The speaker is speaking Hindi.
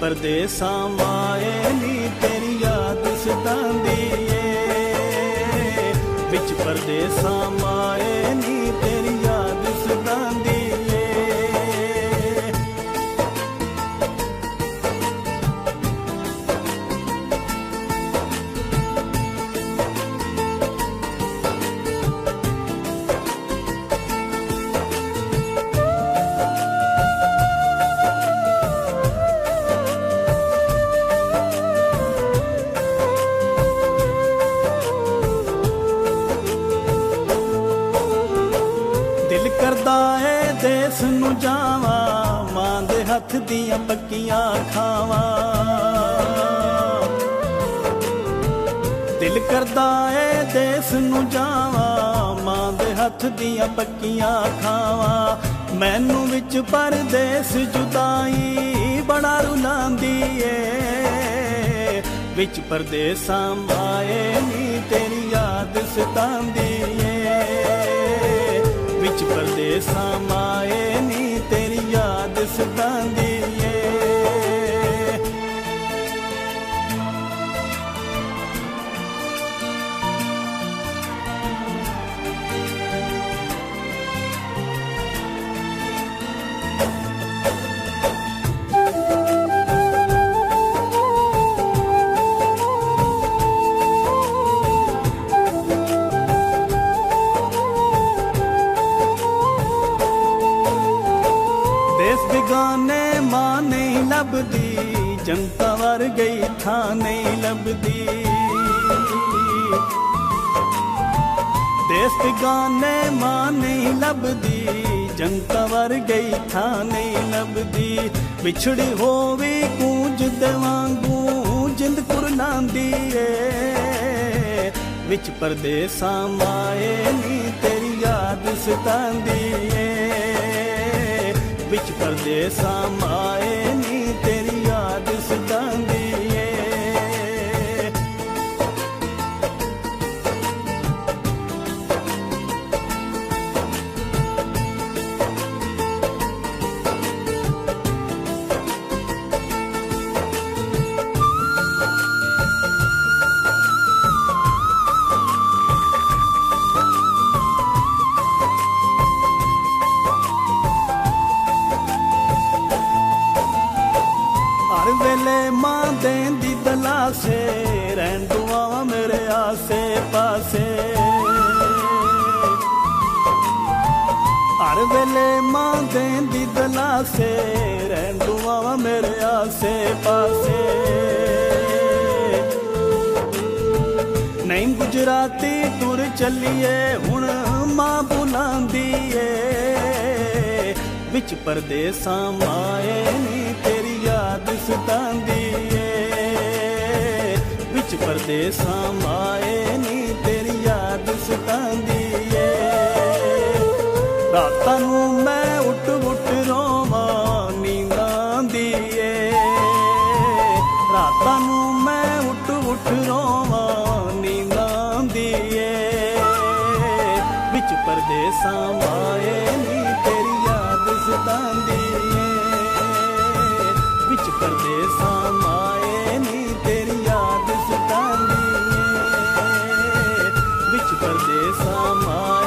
परदेसां माए नी तेरी याद सतांदी ए। विच परदेसां माए नी तेरी याद सतांदी ए। दिल करदा है देस नू जावा, मां दे हथ दियां पक्कियां खावा। दिल करदा है देस नू जावा, मां दे हथ दियां पक्कियां खावा। मैनू विच परदेस जुदाई बड़ा रुलांदी ए। विच परदेसां माए नी तेरी याद सतांदी ए। विच परदेसां माए नी तेरी याद सतांदी ए। देश बेगाने मां नहीं लभदी, जनता वर गई थां नहीं लभदी। देश बेगाने मां नहीं लभदी, जनता वर गई थां नहीं लभदी। विछड़ी होवी कूंज दे वांगू जिंद कुरलांदी ए। विच परदेसां माए नी तेरी याद सतांदी ए। विच परदेसां माए नी तेरी याद सतांदी ए। हर वेले मां देंदी दलासे, रहन दुआवां मेरे आसे पासे। हर वेले मां देंदी दलासे, रहन दुआवां मेरे आसे पासे। नहीं गुजराती टुर चलिए हुण मां बुलांदी ए। विच परदेसां माए नी तेरी याद सतांदी ए। विच परदेसां माए नी तेरी याद सतांदी ए। रातां नूं मैं उठ उठ रोवां नींद आंदी ए। रातां नूं मैं उठ उठ रोवां नींद आंदी ए। विच परदेसां माए नी तेरी याद सतांदी ए। विच परदेसां माए नी तेरी याद सतांदी ए। विच परदेसां माए